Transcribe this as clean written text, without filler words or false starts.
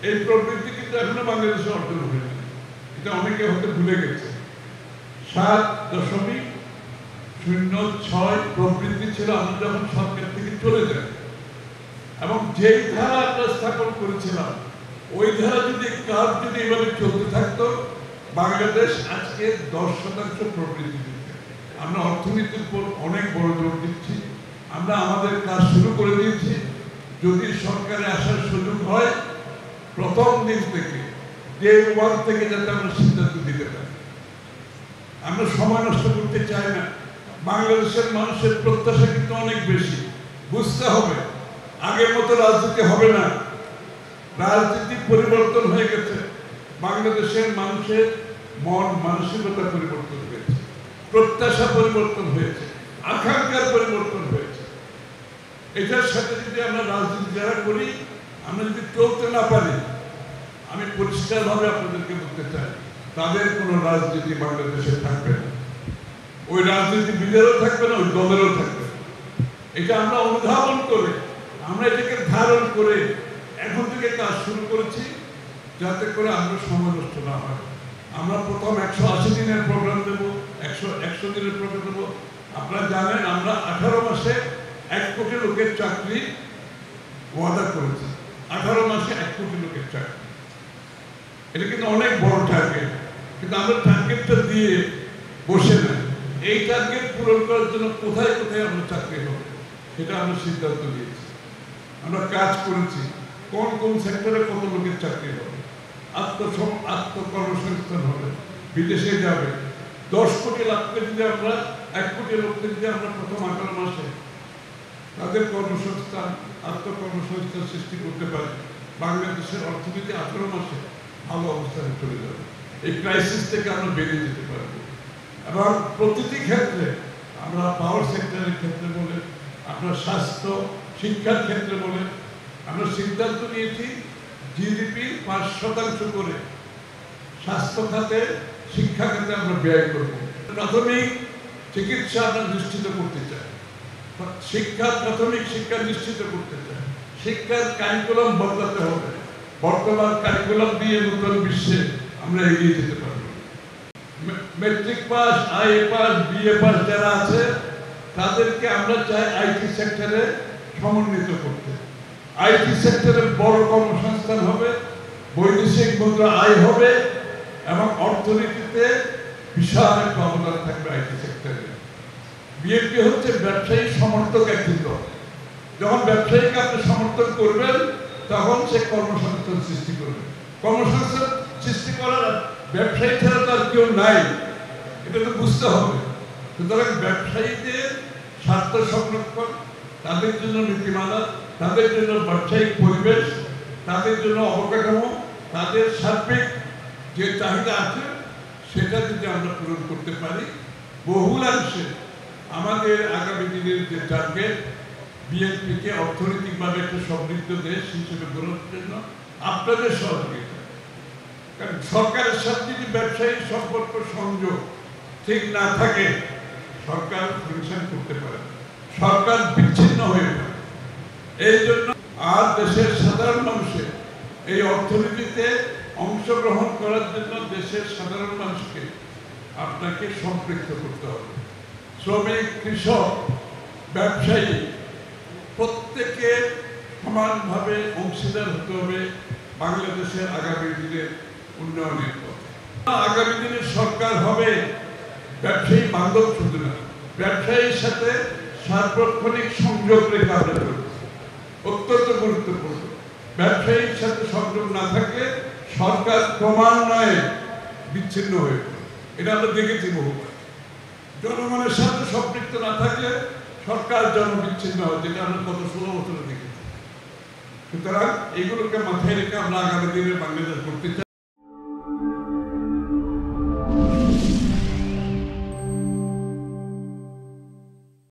এই প্রবৃদ্ধি কিন্তু এখনো বাংলাদেশে অর্জন হয়নি, এটা অনেকে হয়তো ভুলে গেছে। 7.06 প্রবৃদ্ধি ছিল আমরা যখন সরকার থেকে চলে যাই, এবং যেই ধারা আমরা স্থাপন করেছিলাম ওই ধারা যদি কাজ যদি এভাবে চলতে থাকতো, বাংলাদেশ আজকে 10% প্রবৃদ্ধি দিচ্ছে। আমরা অর্থনীতির উপর অনেক বড় জোর দিচ্ছি, আমরা আমাদের কাজ শুরু করে দিয়েছি। যদি সরকারে আসার সুযোগ হয়, প্রথম দিন থেকে ডে 1 থেকে যাতে আমরা সিদ্ধান্ত দিতে পারি। আমরা সময় নষ্ট করতে চাই না। বাংলাদেশের মানুষের প্রত্যাশা কিন্তু অনেক বেশি। বুঝতে হবে আগের মতো রাজনীতি হবে না, রাজনীতি পরিবর্তন হয়ে গেছে। বাংলাদেশের মানুষের মন মানসিকতা পরিবর্তন হয়েছে, প্রত্যাশা পরিবর্তন হয়েছে, আকাঙ্ক্ষার পরিবর্তন হয়েছে। এটার সাথে যদি আমরা রাজনীতি যারা করি, আমরা যদি চলতে না পারি, আমি পরিষ্কারভাবে আপনাদেরকে বলতে চাই, তাদের কোনো রাজনীতি বাংলাদেশে থাকবে না। ওই রাজনীতিবিদেরও থাকবে না, ওই দলেরও থাকবে না। এটা আমরা অনুধাবন করে, আমরা এটাকে ধারণ করে এখন থেকে কাজ শুরু করেছি, যাতে করে আমরা সময় নষ্ট না হয়। আমরা প্রথম 180 দিনের প্রোগ্রাম দেবো, 100 দিনের প্রোগ্রাম দেবো। আপনারা জানেন আমরা 18 মাসে 1 কোটি লোকের চাকরি ওয়াদা করেছি। 18 মাসে 1 কোটি লোকের চাকরি, এটা কিন্তু অনেক বড় টার্গেট। কিন্তু আমরা টার্গেটটা দিয়ে বসে না, এই টার্গেট পূরণ করার জন্য কোথায় কোথায় আমরা চাকরি হবে সেটা আমরা সিদ্ধান্ত নিয়েছি। আমরা কাজ করেছি কোন কোন সেক্টরে কত লোকের চাকরি হবে, আত্মকর্মসংস্থান হবে, বিদেশে যাবে। 10 কোটি লোককে যদি আমরা 1 কোটি লোককে যদি আমরা প্রথম 18 মাসে তাদের কর্মসংস্থান, আত্মকর্মসংস্থান সৃষ্টি করতে পারি, বাংলাদেশের অর্থনীতি 18 মাসে ভালো অবস্থানে চলে যাবে। এই ক্রাইসিস থেকে আমরা বেরিয়ে যেতে পারব। এবং প্রতিটি ক্ষেত্রে আমরা পাওয়ার সেক্টরের ক্ষেত্রে বলে, আপনার স্বাস্থ্য শিক্ষার ক্ষেত্রে বলে, আমরা সিদ্ধান্ত নিয়েছি জিডিপি 5% করে স্বাস্থ্য খাতে, শিক্ষা খাতে আমরা ব্যয় করব। প্রাথমিক চিকিৎসা আমরা নিশ্চিত করতে চাই, প্রাথমিক শিক্ষা নিশ্চিত করতে চাই। শিক্ষার কারিকুলাম বদলাতে হবে, বর্তমান কারিকুলাম দিয়ে নতুন বিশ্বে আমরা এগিয়ে যেতে পারব। Matric pass, IA pass, BA pass যারা আছে তাদেরকে আমরা চাই আইটি সেক্টরে সমন্বিত করতে। আইটি সেক্টরে বড় কর্মসংস্থান হবে, বৈদেশিক মুদ্রা আয় হবে, এবং অর্থনীতিতে বিশাল একটা অবদান থাকবে আইটি সেক্টরে। বিএনপি হচ্ছে ব্যবসায়ী সমর্থক একটি দল। যখন ব্যবসায়ীকে আপনি সমর্থন করবেন, তখন সে কর্মসংস্থান সৃষ্টি করবে। কর্মসংস্থান সৃষ্টি করার ব্যবসায়ী ছাড়া তো আর কেউ নাই, এটা তো বুঝতে হবে। সুতরাং ব্যবসায়ীদের স্বার্থ সংরক্ষণ, তাদের জন্য নীতিমালা, তাদের জন্য ব্যবসায়িক পরিবেশ, তাদের জন্য অবকাঠামো, তাদের সার্বিক যে চাহিদা আছে সেটা যদি আমরা পূরণ করতে পারি, বহুলাংশে আমাদের আগামী দিনের যে টার্গেট, বিএনপিকে অর্থনৈতিকভাবে একটা সমৃদ্ধ দেশ হিসেবে গড়ার জন্য আপনাদের সহযোগিতা। কারণ সরকারের সাথে যদি ব্যবসায়িক সম্পর্ক সংযোগ ঠিক না থাকে, সরকার ফাংশন করতে পারে, সরকার বিচ্ছিন্ন হয়ে পড়ে। এই জন্য আর দেশের সাধারণ মানুষের এই অর্থনীতিতে অংশগ্রহণ করার জন্য দেশের সাধারণ মানুষকে আপনাকে সম্পৃক্ত করতে হবে। শ্রমিক, কৃষক, ব্যবসায়ী প্রত্যেকে সমানভাবে অংশীদার হতে হবে বাংলাদেশের আগামী দিনের উন্নয়নের পথে। আগামী দিনের সরকার হবে ব্যবসায়ী বান্ধব শুধু না, ব্যবসায়ীর সাথে সার্বক্ষণিক সংযোগ রেখে আমরা চলব, অত্যন্ত গুরুত্বপূর্ণ। ব্যবসায়ীর সাথে সংযোগ না থাকলে সরকার ক্রমান্বয়ে বিচ্ছিন্ন হয়ে পড়ে, এটা আমরা দেখেছি বহুবার। জনগণের সাথে সম্পৃক্ত না থাকলে সরকার জনবিচ্ছিন্ন হয়, যেটা আমরা গত 16 বছরে দেখেছি। সুতরাং এইগুলোকে মাথায় রেখে আমরা আগামী দিনে বাংলাদেশ করতে চাই।